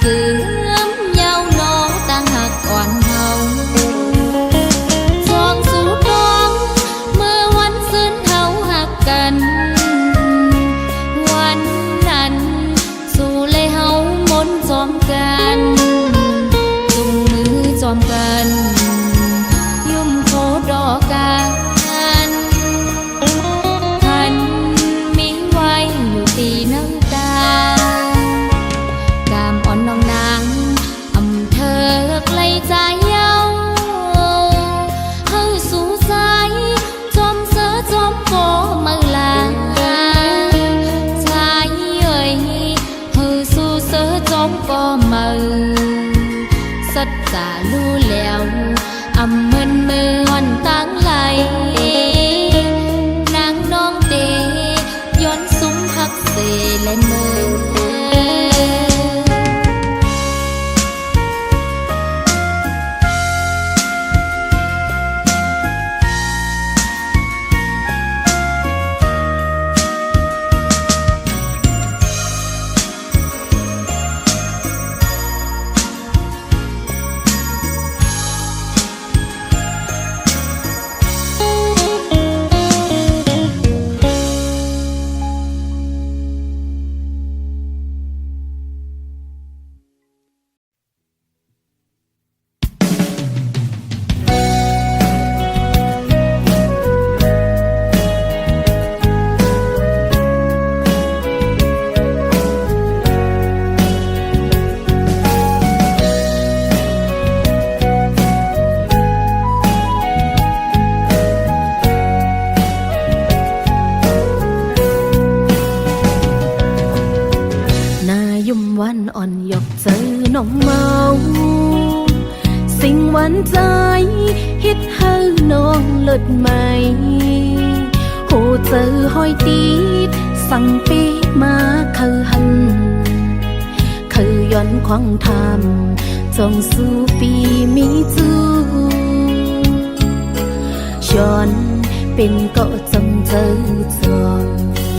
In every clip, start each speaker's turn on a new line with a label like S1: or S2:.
S1: cứ ấm nhau nó tăng hạt oan hồng giòn sú toang mưaวันซึ้นเฮาหักกันวันนั้นสู่เลยเฮามนจอมกันจุงมือจอมกันยุ่มโคดอกกันทันมีไว้อยู่ตีน้ำตากามอ่อนน้องนางอำเภอไกลใจเย้าเฮาสู่สายจอมเสือจอมโกมาลาชายเอ่ยเฮาสู่เสือจอมก็มาสัจจะรู้แล้วอำมึนมืออ่อนตั้งไหลนางน้องเตย้อนซุ้มพักเสและมือวันอ่อนหยอกเจอน้องเมาสิ่งหวานใจฮิตให้น้องเลิศใหม่โหเจอห้อยตีดสั่งปีมาคือหันคือย้อนควางทำจงสู้ปีมีจูย้อนเป็นก็จงเจอจอง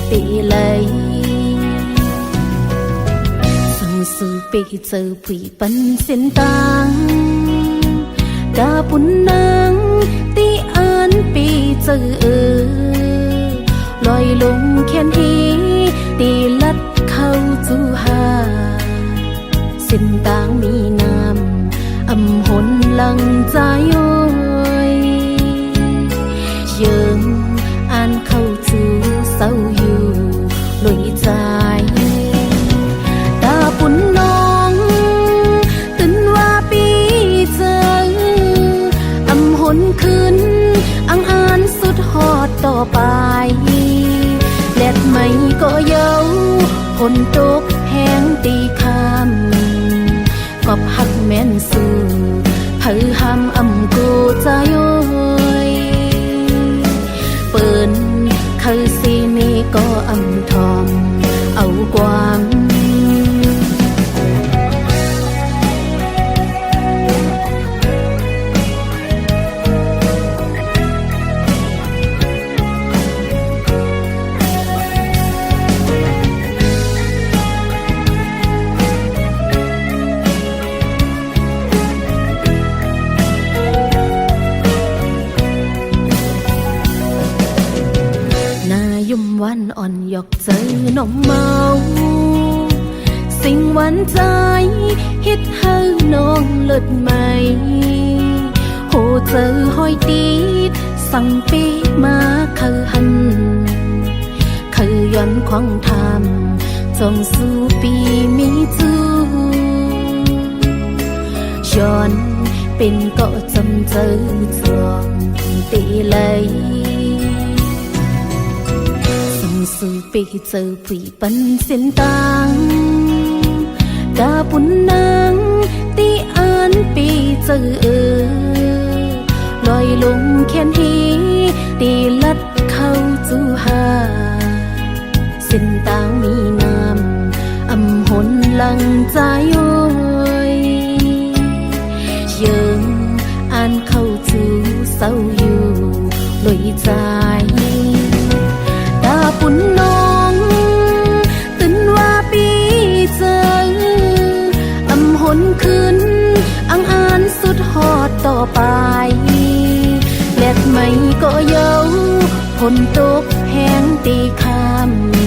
S1: ตีเลยสู่ปีเจอผู้ปันเส้นตางกาปุ่นนางตีอ่านปีเจอลอยลงแค้นฮีตีลัดเข้าจูหาเส้นตางมีน้ำอำหนลังใจโอยเยิงอ่านเข้าจูเศร้าอยู่ลอยใจปุ่นน้องตื่นว่าปีเจออำหนคืนอังอ่านสุดฮอดต่อไปแดดไม่ก็เย้าฝนตกแห้งตีคำกอบหักแม่นสู่เผยห้ามอำกูใจโอยเปิ้นเคยสิมีก็อำทอมเอาความวันอ่อนหยอกเจอน้องเมาสิ่งหวานใจฮิตให้น้องเลิศใหม่โหเจอห้อยตีดสั่งปีมาคือหันคือย้อนควางทำจงสู้ปีมีจูย้อนเป็นก็จำเจอจอมตีเลยสู่ปีเจอผู้ปันเส้นตางกาปุ่นนางตีอ่านปีเจอลอยลงแค้นฮีตีลัดเข้าจูหาเส้นตางมีน้ำอำหนลังใจโอยเยิงอ่านเข้าจูเศร้าอยู่ลอยใจปุ่นน้องตื่นว่าปีเจออ คืนอังอานสุดฮอดต่อไปแลดไม่ก็เย้าฝนตกแห้งตีค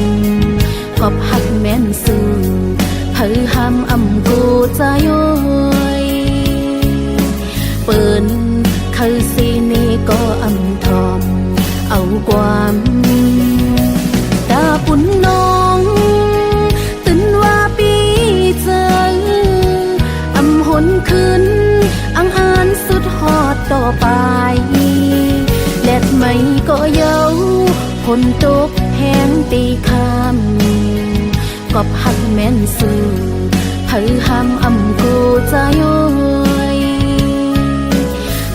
S1: ำกอบหักแม่นสื่อเผยห้ำอำกูจะย้อยเปิ้นเขาสีนี้ก็อำทอมเอาความตาปุ่นน้องตื่นว่าปีเจออำหนคืนอังอานสุดฮอดต่อไปแลดไม่ก็เย้าฝนตกแห้งตีคำกอบหักแม่นสื่อเผยห้ำอำกูจะย้อย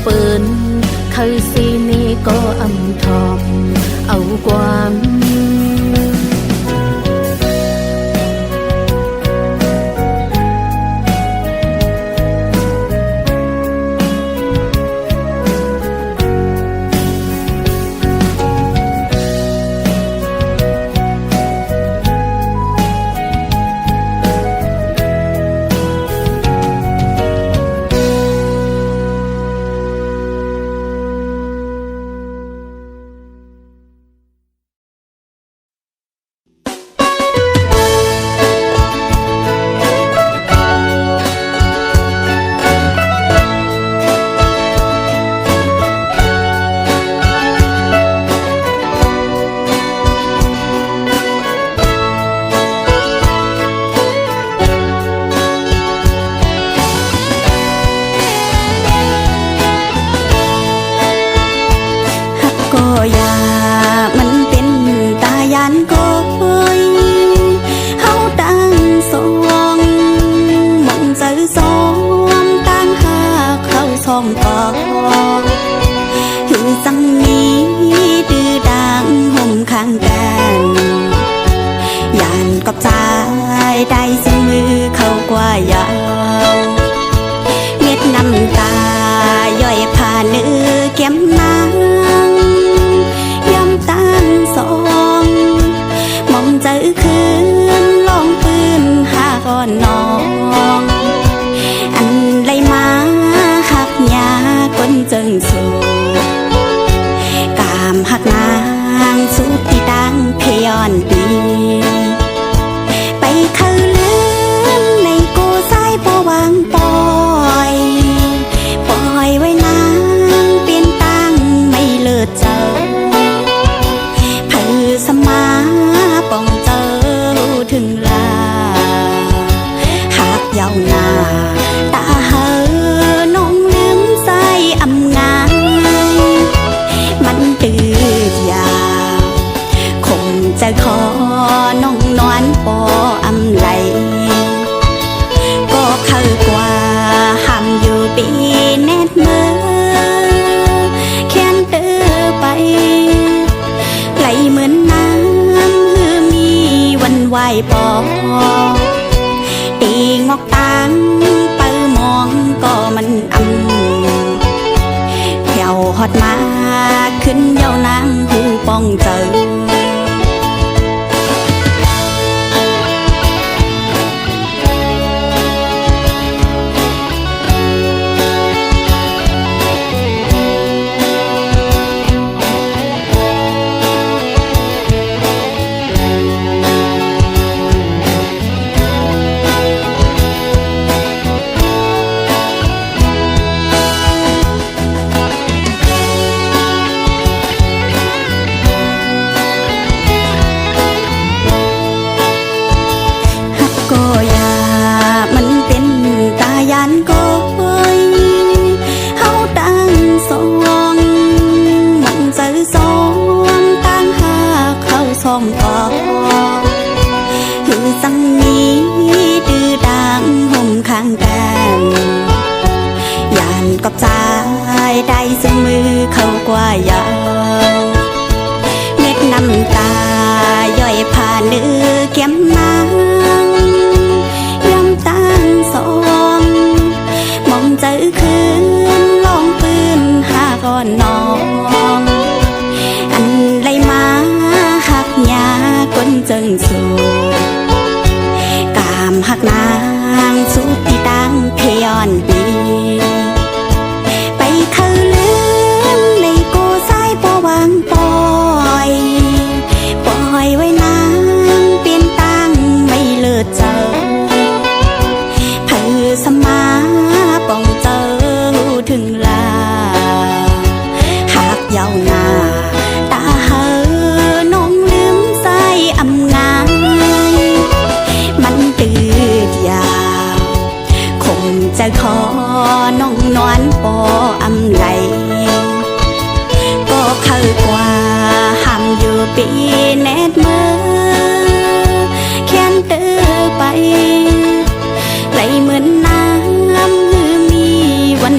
S1: เปิ้นเขาสีนี้ก็อำทอมเอาความ
S2: เ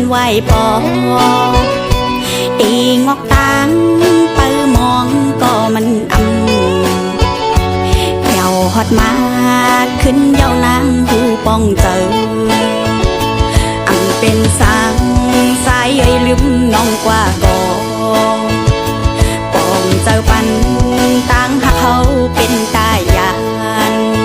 S2: ไหวปอตีงอกตางเปิมองก็มันเหี่ยวฮอดมาขึ้นเย้านางหูป้องเจอเป็นสางสายเอ้ยลืมน้องกว่าก่อป้องเจอปันต่างหักเขาเป็นตายาน
S1: ม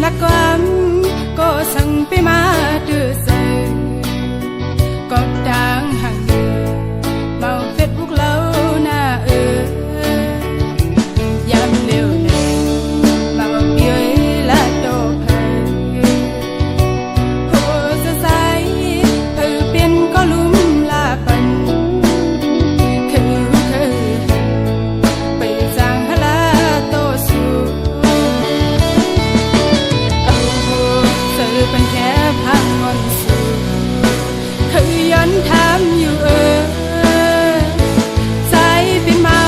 S3: lạc quan cô sang pe ma đưa giờ có đang hàng màu Facebook lâu na yam liều này màu bia là đồ hồ sơ sai từ bên có lúm là phần khử bây giang hà la tô suเป็นแค่พังงอนสูเคยย้อนถามอยู่ใจเป็นเมา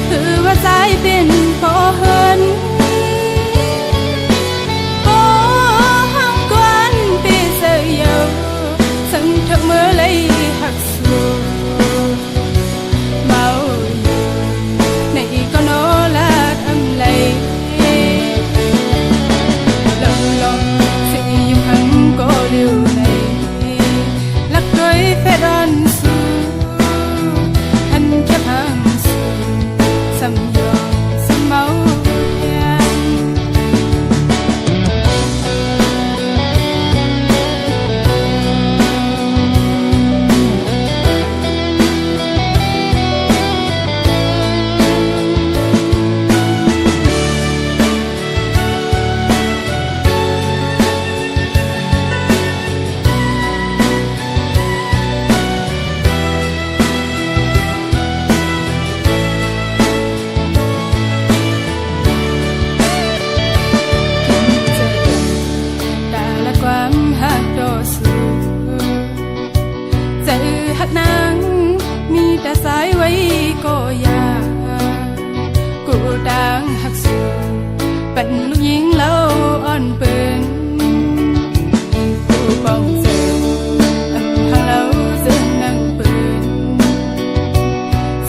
S3: หรือว่าใจเป็นพอเหินโอ้ห้องกวนปีเสียยวสังเถอะเมื่อไรหักสูเมาอยู่ในก็โนลาทำไรcó điều này lạc cười phê đơn su hắn khép hàng su sầm giòn sầm máu đã sai với cô già cô đang hắc sự bận lúc nhìn lâu on bên cô bóng giờ âm hàng lâu dừng nắng bên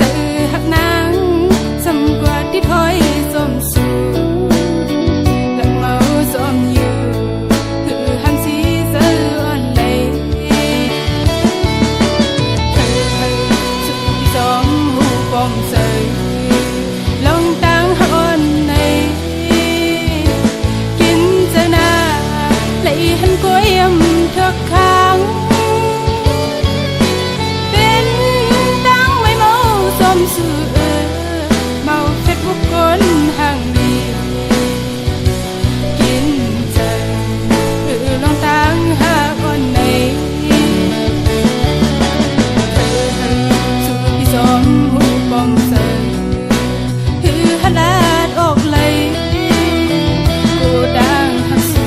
S3: giờ hắc nắng xăm qua đi thôi xôm xù lặng máu xôm như thử ham xí giờ on lấy bóng rơi lòng tăng hôn này kín giờ na lấy hắn cuối em thực kháng bên tăng mấy màu xóm sự màu Facebook con hàng đi kín giờ lòng tăng hôn này bóng rơi hư hát lát ốc lấy cô đang hắc sự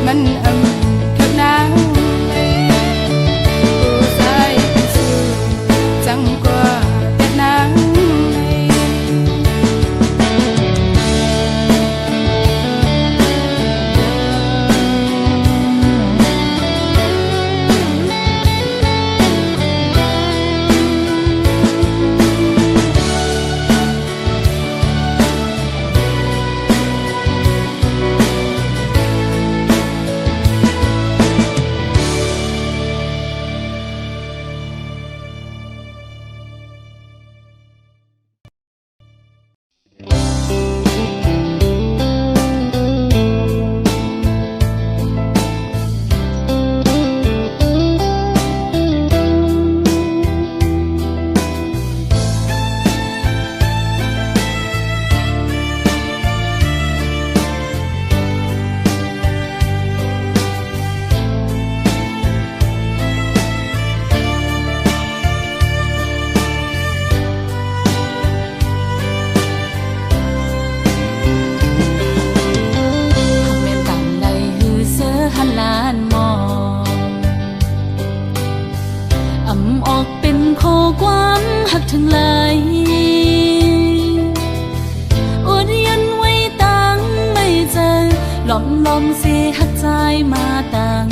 S3: mắn âm khắp nắng cô dài sự chẳng qua tết nắngหักทั้งหลายอดยันไว้ตั้งไม่เจอ
S1: อมลมเสียหักใจมาตั้ง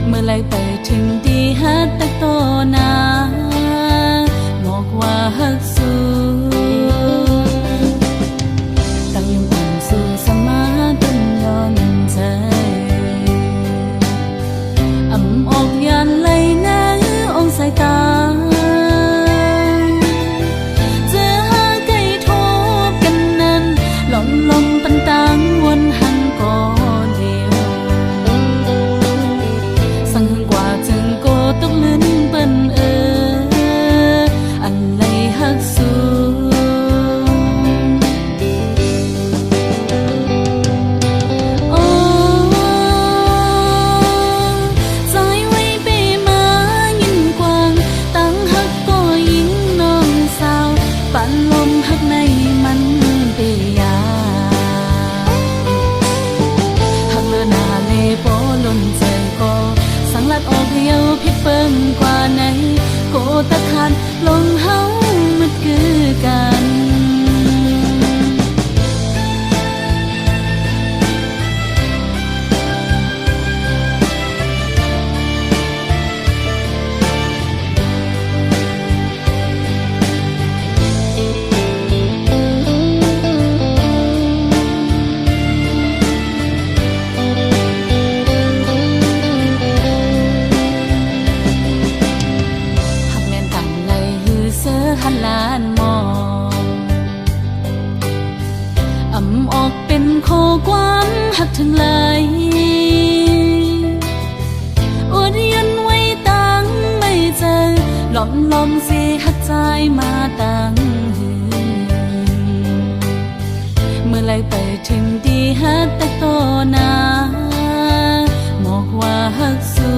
S1: เมื่อไรไปถึงดีฮัดตักโตนาบอกว่าฮักสูตั้งยังความสู่สมาต้นยอนใจอำออกยันไหลน้ำองสายตาลมปันตังวนหันก่อเดียวสั่งหึงกว่าจึงโกตกลื่นเปิ้นอันไหลหักสูโอ้ใจไว้ไปมายินกว้างตั้งหักก็ยิ่งน้องสาวปั่นลมหักในมันเปียโปล้นใจก็สังลัดออกเดียวพิดเปิ้งกว่าไหนโกตะคันลงเฮามันคือกันหันล้านมองอำออกเป็นข้อความหักถึงไหลอดยันไว้ตั้งไม่เจอหลอมเสียหักใจมาตั้งเมื่อไรไปถึงดีฮัดแต่โตนาบอกว่าหักสู